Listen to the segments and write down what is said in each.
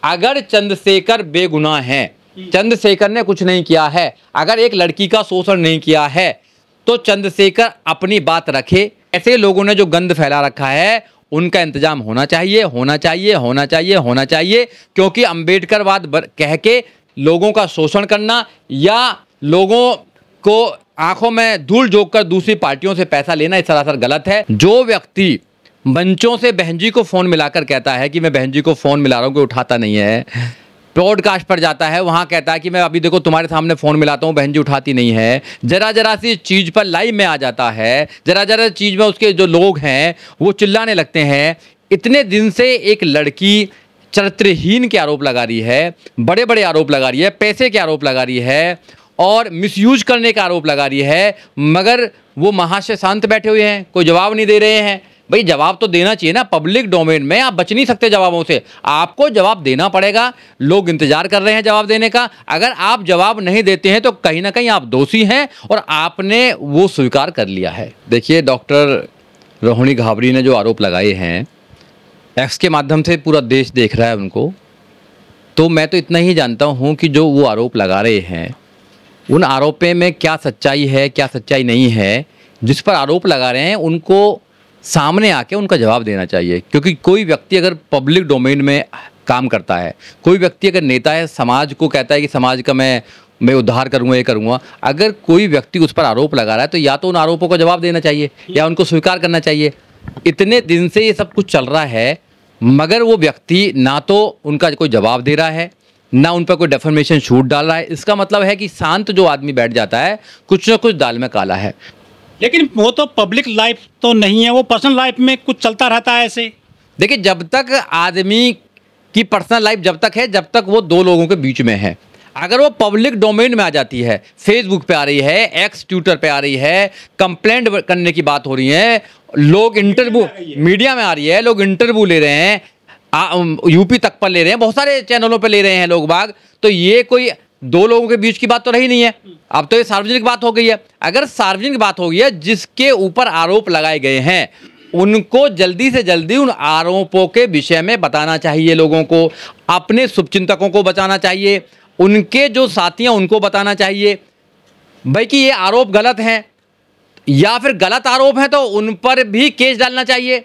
अगर चंद्रशेखर बेगुनाह हैं, चंद्रशेखर ने कुछ नहीं किया है, अगर एक लड़की का शोषण नहीं किया है, तो चंद्रशेखर अपनी बात रखे। ऐसे लोगों ने जो गंद फैला रखा है उनका इंतजाम होना चाहिए, होना चाहिए, होना चाहिए, होना चाहिए। क्योंकि अंबेडकरवाद कह के लोगों का शोषण करना या लोगों को आंखों में धूल झोंक कर दूसरी पार्टियों से पैसा लेना ये सरासर गलत है। जो व्यक्ति मंचों से बहन जी को फोन मिलाकर कहता है कि मैं बहन जी को फोन मिला रहा हूं, कोई उठाता नहीं है, पॉडकास्ट पर जाता है, वहां कहता है कि मैं अभी देखो तुम्हारे सामने फोन मिलाता हूं, बहन जी उठाती नहीं है, जरा जरा सी चीज पर लाइव में आ जाता है, जरा जरा चीज में उसके जो लोग हैं वो चिल्लाने लगते हैं। इतने दिन से एक लड़की चरित्रहीन के आरोप लगा रही है, बड़े बड़े आरोप लगा रही है, पैसे के आरोप लगा रही है और मिसयूज करने का आरोप लगा रही है, मगर वो महाशय शांत बैठे हुए हैं, कोई जवाब नहीं दे रहे हैं। भाई जवाब तो देना चाहिए ना, पब्लिक डोमेन में आप बच नहीं सकते जवाबों से, आपको जवाब देना पड़ेगा। लोग इंतजार कर रहे हैं जवाब देने का। अगर आप जवाब नहीं देते हैं तो कहीं ना कहीं आप दोषी हैं और आपने वो स्वीकार कर लिया है। देखिए, डॉक्टर रोहिणी घाबरी ने जो आरोप लगाए हैं, एक्स के माध्यम से पूरा देश देख रहा है उनको, तो मैं तो इतना ही जानता हूँ कि जो वो आरोप लगा रहे हैं उन आरोपों में क्या सच्चाई है, क्या सच्चाई नहीं है, जिस पर आरोप लगा रहे हैं उनको सामने आके उनका जवाब देना चाहिए। क्योंकि कोई व्यक्ति अगर पब्लिक डोमेन में काम करता है, कोई व्यक्ति अगर नेता है, समाज को कहता है कि समाज का मैं उद्धार करूंगा, ये करूंगा, अगर कोई व्यक्ति उस पर आरोप लगा रहा है तो या तो उन आरोपों का जवाब देना चाहिए या उनको स्वीकार करना चाहिए। इतने दिन से ये सब कुछ चल रहा है मगर वो व्यक्ति ना तो उनका कोई जवाब दे रहा है, ना उन पर कोई डेफर्मेशन शूट डाल रहा है। इसका मतलब है कि शांत जो आदमी बैठ जाता है कुछ ना कुछ दाल में काला है। लेकिन वो तो पब्लिक लाइफ तो नहीं है, वो पर्सनल लाइफ में कुछ चलता रहता है ऐसे। देखिए, जब तक आदमी की पर्सनल लाइफ जब तक है, जब तक वो दो लोगों के बीच में है। अगर वो पब्लिक डोमेन में आ जाती है, फेसबुक पे आ रही है, एक्स ट्विटर पे आ रही है, कंप्लेंट करने की बात हो रही है, लोग इंटरव्यू मीडिया में आ रही है, लोग इंटरव्यू ले रहे हैं, यूपी तक पर ले रहे हैं, बहुत सारे चैनलों पे ले रहे हैं लोग बाग, तो ये कोई दो लोगों के बीच की बात तो रही नहीं है, अब तो ये सार्वजनिक बात हो गई है। अगर सार्वजनिक बात हो गई है, जिसके ऊपर आरोप लगाए गए हैं उनको जल्दी से जल्दी उन आरोपों के विषय में बताना चाहिए, लोगों को, अपने शुभचिंतकों को बताना चाहिए, उनके जो साथी हैं उनको बताना चाहिए भाई कि ये आरोप गलत हैं, या फिर गलत आरोप हैं तो उन पर भी केस डालना चाहिए।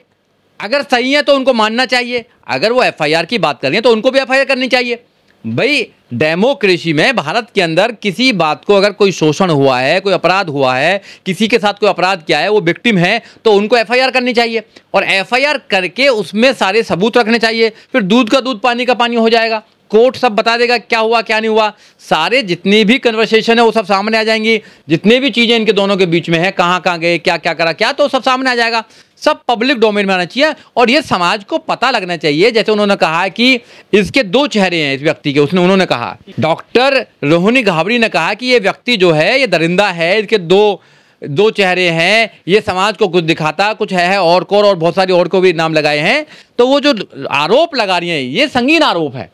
अगर सही है तो उनको मानना चाहिए, अगर वो एफआईआर की बात कर रही है तो उनको भी एफआईआर करनी चाहिए। भाई डेमोक्रेसी में भारत के अंदर किसी बात को अगर कोई शोषण हुआ है, कोई अपराध हुआ है, किसी के साथ कोई अपराध किया है, वो विक्टिम है, तो उनको एफआईआर करनी चाहिए और एफआईआर करके उसमें सारे सबूत रखने चाहिए। फिर दूध का दूध पानी का पानी हो जाएगा, कोर्ट सब बता देगा क्या हुआ क्या नहीं हुआ, सारे जितनी भी कन्वर्सेशन है वो सब सामने आ जाएंगी, जितनी भी चीजें इनके दोनों के बीच में है, कहाँ कहाँ गए, क्या क्या करा, क्या, तो सब सामने आ जाएगा। सब पब्लिक डोमेन में आना चाहिए और ये समाज को पता लगना चाहिए। जैसे उन्होंने कहा कि इसके दो चेहरे हैं इस व्यक्ति के, उन्होंने कहा, डॉक्टर रोहिणी घाबरी ने कहा कि ये व्यक्ति जो है ये दरिंदा है, इसके दो चेहरे हैं, ये समाज को कुछ दिखाता कुछ है और को, और बहुत सारी और को भी नाम लगाए हैं। तो वो जो आरोप लगा रही हैं ये संगीन आरोप है,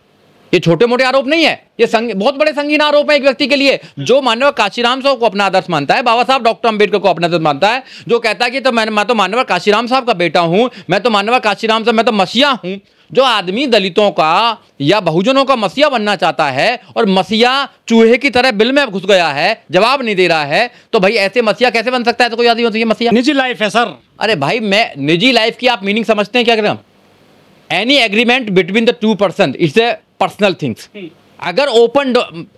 ये छोटे मोटे आरोप नहीं है, ये बहुत बड़े संगीन आरोप है एक व्यक्ति के लिए जो माननीय काशीराम साहब को अपना आदर्श मानता है, बाबा साहब डॉक्टर अंबेडकर को अपना आदर्श मानता है, जो कहता है कि तो मैं तो माननीय काशीराम साहब का बेटा हूं, मैं तो माननीय काशीराम साहब, मैं तो मसीहा हूं। जो आदमी दलितों का या बहुजनों का मसीहा बनना चाहता है और मसीहा चूहे की तरह बिल में घुस गया है, जवाब नहीं दे रहा है, तो भाई ऐसे मसीहा कैसे बन सकता है? तो कोई आदमी होती है मसीहा? निजी लाइफ है सर। अरे भाई, मैं निजी लाइफ की आप मीनिंग समझते हैं क्या? करें any agreement between the two person it's a personal things. अगर ओपन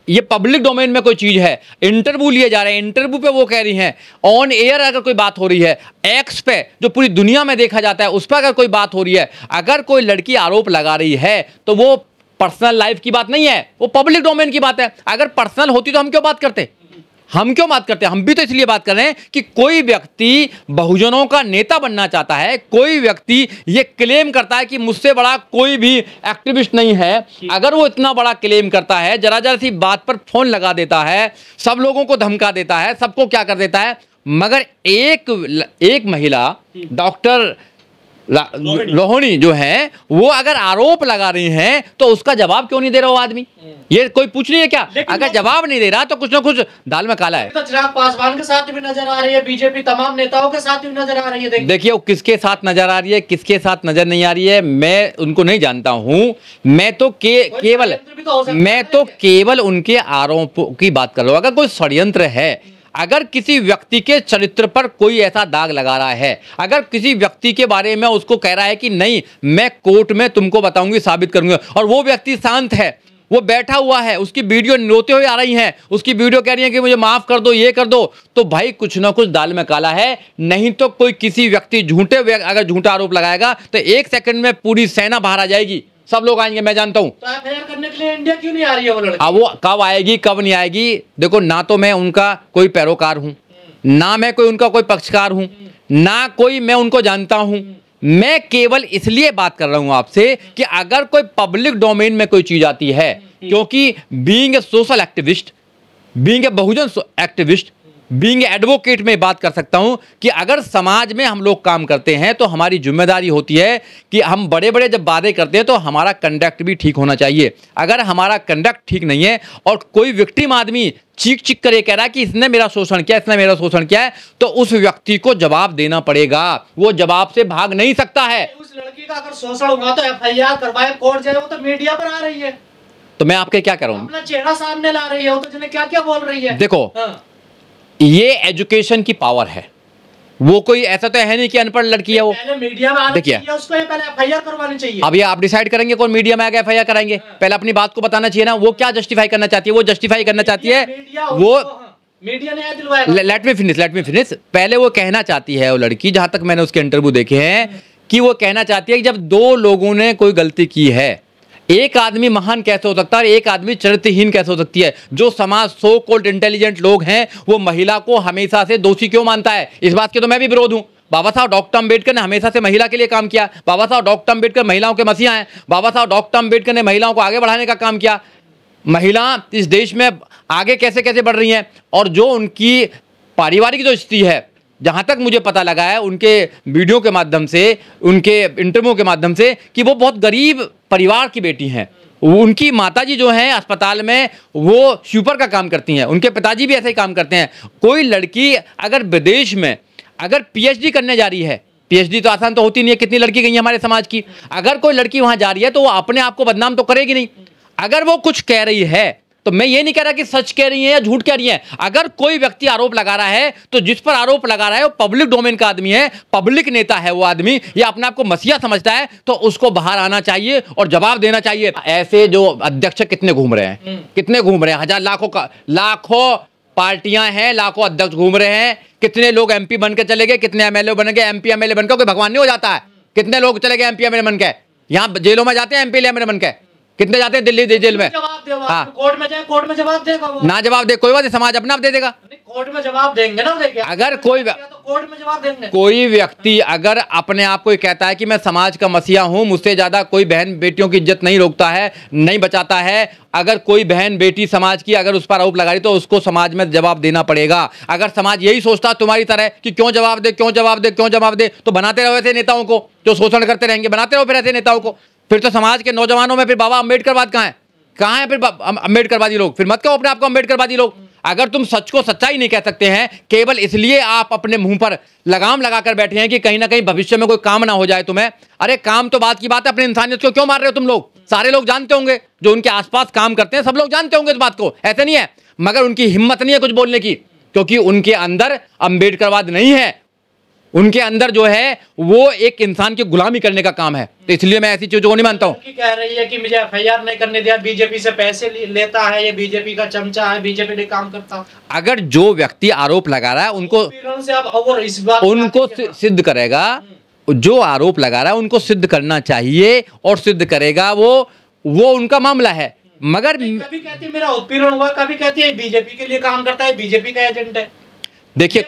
ये पब्लिक डोमेन में कोई चीज है, इंटरव्यू लिए जा रहे हैं, इंटरव्यू पे वो कह रही हैं, ऑन एयर अगर कोई बात हो रही है, एक्स पे जो पूरी दुनिया में देखा जाता है उस पर अगर कोई बात हो रही है, अगर कोई लड़की आरोप लगा रही है तो वो पर्सनल लाइफ की बात नहीं है, वो पब्लिक डोमेन की बात है। अगर पर्सनल होती तो हम क्यों बात करते? हम भी तो इसलिए बात कर रहे हैं कि कोई व्यक्ति बहुजनों का नेता बनना चाहता है, कोई व्यक्ति ये क्लेम करता है कि मुझसे बड़ा कोई भी एक्टिविस्ट नहीं है। अगर वो इतना बड़ा क्लेम करता है, जरा जरा सी बात पर फोन लगा देता है, सब लोगों को धमका देता है, सबको क्या कर देता है, मगर एक महिला डॉक्टर रोहिणी जो है वो अगर आरोप लगा रही हैं तो उसका जवाब क्यों नहीं दे रहा वो आदमी? ये कोई पूछ रही है क्या? अगर जवाब नहीं दे रहा तो कुछ ना कुछ दाल में काला है। तो चिराग पासवान के साथ भी नजर आ रही है, बीजेपी तमाम नेताओं के साथ भी नजर आ रही है। देखिए वो किसके साथ नजर आ रही है, किसके साथ नजर नहीं आ रही है, मैं उनको नहीं जानता हूं। मैं तो केवल उनके आरोपों की बात कर रहा हूं। अगर कोई षड्यंत्र है, अगर किसी व्यक्ति के चरित्र पर कोई ऐसा दाग लगा रहा है, अगर किसी व्यक्ति के बारे में उसको कह रहा है कि नहीं मैं कोर्ट में तुमको बताऊंगी, साबित करूंगा, और वो व्यक्ति शांत है, वो बैठा हुआ है, उसकी वीडियो रोते हुए आ रही है, उसकी वीडियो कह रही है कि मुझे माफ कर दो, ये कर दो, तो भाई कुछ ना कुछ दाल में काला है। नहीं तो कोई किसी व्यक्ति झूठे अगर झूठा आरोप लगाएगा तो 1 सेकंड में पूरी सेना बाहर आ जाएगी, सब लोग आएंगे, मैं जानता हूं। तो एफआईआर करने के लिए इंडिया क्यों नहीं आ रही है वो लड़की? अब वो कब आएगी कब नहीं आएगी, देखो ना तो मैं उनका कोई पैरोकार हूं, ना मैं कोई उनका कोई पक्षकार हूं, ना कोई मैं उनको जानता हूं। मैं केवल इसलिए बात कर रहा हूं आपसे कि अगर कोई पब्लिक डोमेन में कोई चीज आती है, क्योंकि being a social activist, being a Bahujan activist, being advocate में बात कर सकता हूं कि अगर समाज में हम लोग काम करते हैं तो हमारी जिम्मेदारी होती है कि हम बड़े बड़े जब बातें करते हैं तो हमारा कंडक्ट भी ठीक होना चाहिए। अगर हमारा कंडक्ट ठीक नहीं है और कोई विक्टिम आदमी चीख चीख कर ये कह रहा है कि इसने मेरा शोषण किया, इसने मेरा शोषण किया है, तो उस व्यक्ति को जवाब देना पड़ेगा, वो जवाब से भाग नहीं सकता है। उस लड़की का अगर शोषण हुआ तो एफआईआर करवाए, कोर्ट जाए, वो तो मीडिया पर आ रही है, तो मैं आपके क्या कर रहा हूं, अपना चेहरा सामने ला रही है, वो तो क्या क्या बोल रही है। देखो ये एजुकेशन की पावर है, वो कोई ऐसा तो है नहीं कि अनपढ़ लड़की है वो। पहले मीडिया में आना चाहिए, उसको पहले एफआईआर करवानी चाहिए। अब ये आप डिसाइड करेंगे कौन मीडिया में आके एफआईआर कराएंगे, पहले अपनी बात को बताना चाहिए ना। वो क्या जस्टिफाई करना चाहती है, वो जस्टिफाई करना चाहती है, वो मीडिया ने दिलवाएगा। Let me finish. पहले वो कहना चाहती है वो लड़की, जहां तक मैंने उसके इंटरव्यू देखे हैं, कि वो कहना चाहती है कि जब 2 लोगों ने कोई गलती की है, एक आदमी महान कैसे हो सकता है और एक आदमी चरित्रहीन कैसे हो सकती है। जो समाज सो कॉल्ड इंटेलिजेंट लोग हैं वो महिला को हमेशा से दोषी क्यों मानता है, इस बात के तो मैं भी विरोध हूं। बाबा साहब डॉक्टर अंबेडकर ने हमेशा से महिला के लिए काम किया, बाबा साहब डॉक्टर अंबेडकर महिलाओं के मसीहा हैं, बाबा साहब डॉक्टर अंबेडकर ने महिलाओं को आगे बढ़ाने का काम किया। महिला इस देश में आगे कैसे कैसे बढ़ रही हैं, और जो उनकी पारिवारिक जो स्थिति है, जहां तक मुझे पता लगा है उनके वीडियो के माध्यम से, उनके इंटरव्यू के माध्यम से, कि वो बहुत गरीब परिवार की बेटी हैं। उनकी माताजी जो हैं अस्पताल में वो स्वीपर का काम करती हैं, उनके पिताजी भी ऐसे ही काम करते हैं। कोई लड़की अगर विदेश में अगर पीएचडी करने जा रही है, पीएचडी तो आसान तो होती नहीं है, कितनी लड़की गई है हमारे समाज की, अगर कोई लड़की वहां जा रही है तो वो अपने आप को बदनाम तो करेगी नहीं। अगर वो कुछ कह रही है तो मैं ये नहीं कह रहा कि सच कह रही है या झूठ कह रही है। अगर कोई व्यक्ति आरोप लगा रहा है तो जिस पर आरोप लगा रहा है वो पब्लिक डोमेन का आदमी है, पब्लिक नेता है वो आदमी, या अपने आप को मसीहा समझता है, तो उसको बाहर आना चाहिए और जवाब देना चाहिए। ऐसे जो अध्यक्ष कितने घूम रहे हैं, कितने घूम रहे हैं, हजार लाखों पार्टियां हैं, लाखों अध्यक्ष घूम रहे हैं। कितने लोग एमपी बन के चले गए, कितने एमएलए बन गए, एमपी एमएलए बनकर कोई भगवान नहीं हो जाता है। कितने लोग चले गए एमपी एमएलए बन के, यहाँ जेलों में जाते हैं एमपी एमएलए बन के, कितने जाते हैं दिल्ली जेल में। हाँ, कोर्ट में जाए, कोर्ट में जवाब देगा वो। ना जवाब दे कोई बात, समाज अपना आप दे देगा। कोर्ट में जवाब देंगे ना, देंगे। अगर कोई तो कोर्ट में जवाब देंगे। कोई व्यक्ति अगर अपने आप को कहता है कि मैं समाज का मसीहा हूं, मुझसे ज्यादा कोई बहन बेटियों की इज्जत नहीं रोकता है, नहीं बचाता है, अगर कोई बहन बेटी समाज की अगर उस पर आरोप लगा रही तो उसको समाज में जवाब देना पड़ेगा। अगर समाज यही सोचता तुम्हारी तरह कि क्यों जवाब दे, क्यों जवाब दे, क्यों जवाब दे, तो बनाते रहो ऐसे नेताओं को जो शोषण करते रहेंगे, बनाते रहो फिर ऐसे नेताओं को। फिर तो समाज के नौजवानों में फिर बाबा अम्बेडकरवाद कहाँ है फिर अम्बेडकरवादी लोग, फिर मत कहो अपने आपको अम्बेडकरवादी लोग। अगर तुम सच को सच्चाई नहीं कह सकते हैं, केवल इसलिए आप अपने मुंह पर लगाम लगाकर बैठे हैं कि कहीं ना कहीं भविष्य में कोई काम ना हो जाए तुम्हें। अरे काम तो बात की बात है, अपनी इंसानियत को क्यों मार रहे हो तुम लोग? सारे लोग जानते होंगे, जो उनके आसपास काम करते हैं सब लोग जानते होंगे इस बात को, ऐसे नहीं है, मगर उनकी हिम्मत नहीं है कुछ बोलने की, क्योंकि उनके अंदर अम्बेडकरवाद नहीं है। उनके अंदर जो है वो एक इंसान की गुलामी करने का काम है। तो इसलिए मैं ऐसी चीजों को नहीं मानता हूँ। कह रही है कि मुझे एफआईआर नहीं करने दिया, बीजेपी से पैसे लेता है, ये बीजेपी का चमचा है, बीजेपी ने काम करता। अगर जो व्यक्ति आरोप लगा रहा है उनको सिद्ध करेगा, जो आरोप लगा रहा है उनको सिद्ध करना चाहिए और सिद्ध करेगा वो उनका मामला है। मगर कभी कहती है मेरा उत्पीड़न हुआ, कभी कहती है बीजेपी के लिए काम करता है, बीजेपी का एजेंट है। देखिए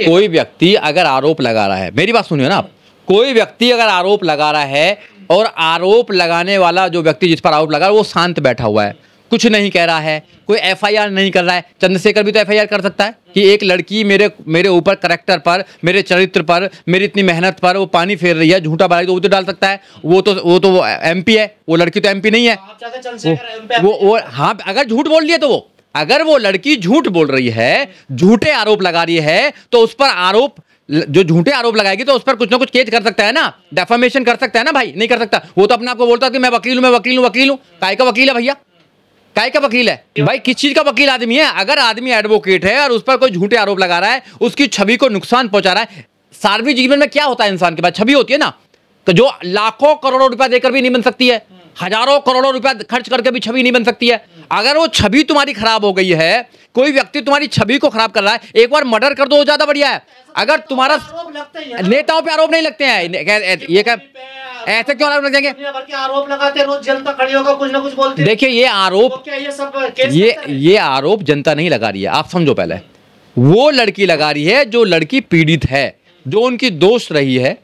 कोई व्यक्ति अगर आरोप लगा रहा है, मेरी बात सुनिए ना आप, कोई व्यक्ति अगर आरोप लगा रहा है और आरोप लगाने वाला जो व्यक्ति जिस पर आरोप लगा वो शांत बैठा हुआ है, कुछ नहीं कह रहा है, कोई एफआईआर नहीं कर रहा है। चंद्रशेखर भी तो एफआईआर कर सकता है कि एक लड़की मेरे ऊपर, करैक्टर पर, मेरे चरित्र पर, मेरी इतनी मेहनत पर वो पानी फेर रही है, झूठा बना, तो वो तो डाल सकता है। वो तो एमपी है, वो लड़की तो एमपी नहीं है। वो हाँ, अगर झूठ बोल रही है तो अगर वो लड़की झूठ बोल रही है, झूठे आरोप लगा रही है, तो उस पर आरोप, जो झूठे आरोप लगाएगी तो उस पर कुछ ना कुछ केस कर सकता है ना, डेफामेशन कर सकता है ना भाई। नहीं कर सकता, वो तो अपने आप को बोलता है कि मैं वकील हूं, मैं वकील हूं, वकील हूं। काय का वकील है भैया? काय का वकील है भाई? किस चीज का वकील आदमी है? अगर आदमी एडवोकेट है और उस पर कोई झूठे आरोप लगा रहा है, उसकी छवि को नुकसान पहुंचा रहा है। सार्वजनिक जीवन में क्या होता है, इंसान के पास छवि होती है ना, तो जो लाखों करोड़ों रुपया देकर भी नहीं बन सकती है, हजारों करोड़ों रुपया खर्च करके भी छवि नहीं बन सकती है। अगर वो छवि तुम्हारी खराब हो गई है, कोई व्यक्ति तुम्हारी छवि को खराब कर रहा है, एक बार मर्डर कर दो, वो ज्यादा बढ़िया है। अगर तुम्हारा नेताओं पे आरोप नहीं लगते हैं, ये क्या ऐसे क्यों आरोप लग जाएंगे? आरोप लगाते, रोज जनता खड़ी होकर कुछ ना कुछ बोलती है। देखिए ये आरोप, ये आरोप जनता नहीं लगा रही है, आप समझो। पहले वो लड़की लगा रही है जो लड़की पीड़ित है, जो उनकी दोस्त रही है,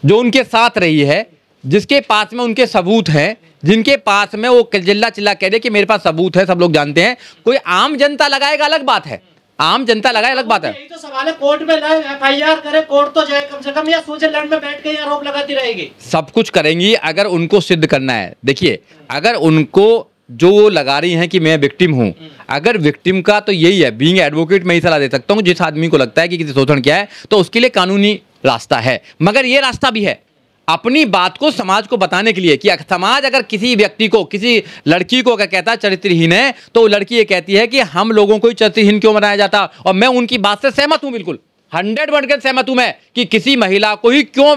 जो उनके साथ रही है, जिसके पास में उनके सबूत हैं, जिनके पास में वो चिल्ला चिल्ला कह दे कि मेरे पास सबूत है, सब लोग जानते हैं। कोई आम जनता लगाएगा अलग बात है, आम जनता लगाए अलग बात है। यही तो सवाल है, कोर्ट में लाए, एफआईआर करे, कोर्ट तो जाए कम से कम, या स्विट्जरलैंड में बैठ के आरोप लगाती रहेगी। सब कुछ करेंगी अगर उनको सिद्ध करना है। देखिए, अगर उनको जो वो लगा रही हैं कि मैं विक्टिम हूं, अगर विक्टिम का तो यही है, बीइंग एडवोकेट मैं ही सलाह दे सकता हूं, जिस आदमी को लगता है कि किसी शोषण किया है तो उसके लिए कानूनी रास्ता है। मगर ये रास्ता भी है अपनी बात को समाज को बताने के लिए कि समाज अगर किसी व्यक्ति को, किसी लड़की को अगर कहता है चरित्रहीन है, तो वो लड़की ये कहती है कि हम लोगों को चरित्रहीन क्यों बनाया जाता। और मैं उनकी बात से सहमत हूं, बिल्कुल 100% सहमत हूं मैं कि किसी महिला को ही क्यों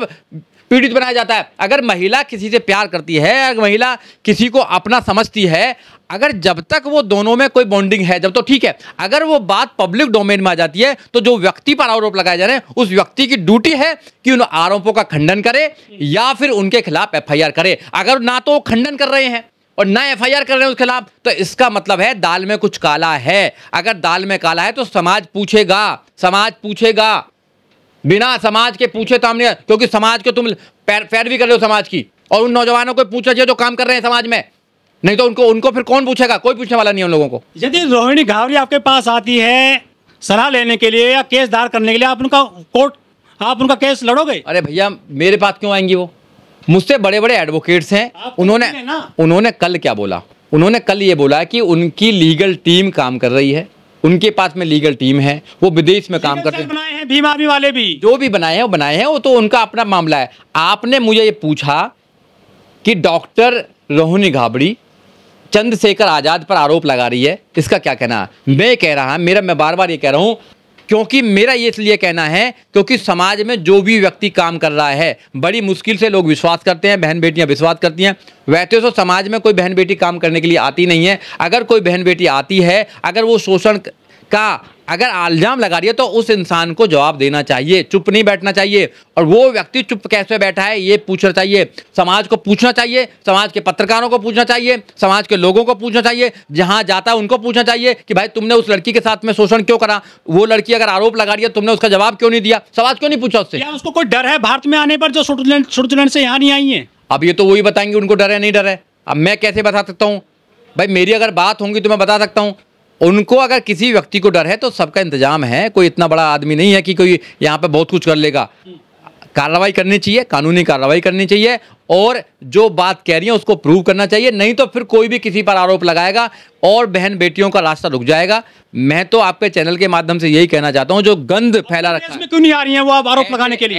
पीड़ित बनाया जाता है। अगर महिला किसी से प्यार करती है, अगर महिला किसी को अपना समझती है, अगर जब तक वो दोनों में कोई बॉन्डिंग है, जब तो ठीक है। अगर वो बात पब्लिक डोमेन में आ जाती है तो जो व्यक्ति पर आरोप लगाए जा रहे हैं, उस व्यक्ति की ड्यूटी है कि उन आरोपों का खंडन करे या फिर उनके खिलाफ एफआईआर करे। अगर ना तो वो खंडन कर रहे हैं और ना एफआईआर कर रहे हैं उसके खिलाफ, तो इसका मतलब है दाल में कुछ काला है। अगर दाल में काला है तो समाज पूछेगा, समाज पूछेगा, बिना समाज के पूछे तो हमने, क्योंकि समाज को तुम पैरवी कर रहे हो समाज की, और उन नौजवानों को पूछना चाहिए जो काम कर रहे हैं समाज में, नहीं तो उनको फिर कौन पूछेगा? कोई पूछने वाला नहीं है उन लोगों को। यदि रोहिणी घावरी आपके पास आती है सलाह लेने के लिए या केस दायर करने के लिए, आप उनका केस लड़ोगे? अरे भैया, मेरे पास क्यों आएंगी वो? मुझसे बड़े बड़े एडवोकेट्स हैं। उन्होंने कल क्या बोला? उन्होंने कल ये बोला कि उनकी लीगल टीम काम कर रही है, उनके पास में लीगल टीम है, वो विदेश में काम करते हैं। बनाए हैं भीम आर्मी वाले भी, जो भी बनाए हैं वो बनाए हैं, वो तो उनका अपना मामला है। आपने मुझे ये पूछा कि डॉक्टर रोहिणी घावरी चंद्रशेखर आजाद पर आरोप लगा रही है, इसका क्या कहना? मैं बार बार ये कह रहा हूं, क्योंकि मेरा ये इसलिए कहना है क्योंकि समाज में जो भी व्यक्ति काम कर रहा है, बड़ी मुश्किल से लोग विश्वास करते हैं, बहन बेटियां विश्वास करती हैं। वैसे तो समाज में कोई बहन बेटी काम करने के लिए आती नहीं है। अगर कोई बहन बेटी आती है, अगर वो शोषण का अगर इल्जाम लगा रही है, तो उस इंसान को जवाब देना चाहिए, चुप नहीं बैठना चाहिए। और वो व्यक्ति चुप कैसे बैठा है ये पूछना चाहिए, समाज को पूछना चाहिए, समाज के पत्रकारों को पूछना चाहिए, समाज के लोगों को पूछना चाहिए, जहां जाता है उनको पूछना चाहिए कि भाई तुमने उस लड़की के साथ में शोषण क्यों करा? वो लड़की अगर आरोप लगा रही है, तुमने उसका जवाब क्यों नहीं दिया? सवाल क्यों नहीं पूछा उससे? क्या उसको कोई डर है भारत में आने पर, जो स्विट्जरलैंड से यहाँ नहीं आई है? अब ये तो वही बताएंगे उनको डर है नहीं डर है। अब मैं कैसे बता सकता हूँ भाई? मेरी अगर बात होंगी तो मैं बता सकता हूँ। उनको अगर किसी व्यक्ति को डर है तो सबका इंतजाम है, कोई इतना बड़ा आदमी नहीं है कि कोई यहाँ पे बहुत कुछ कर लेगा। कार्रवाई करनी चाहिए, कानूनी कार्रवाई करनी चाहिए, और जो बात कह रही है उसको प्रूव करना चाहिए। नहीं तो फिर कोई भी किसी पर आरोप लगाएगा और बहन बेटियों का रास्ता रुक जाएगा। मैं तो आपके चैनल के माध्यम से यही कहना चाहता हूँ, जो गंद फैला रखा है, क्यों नहीं आ रही है वो आप आरोप लगाने के लिए?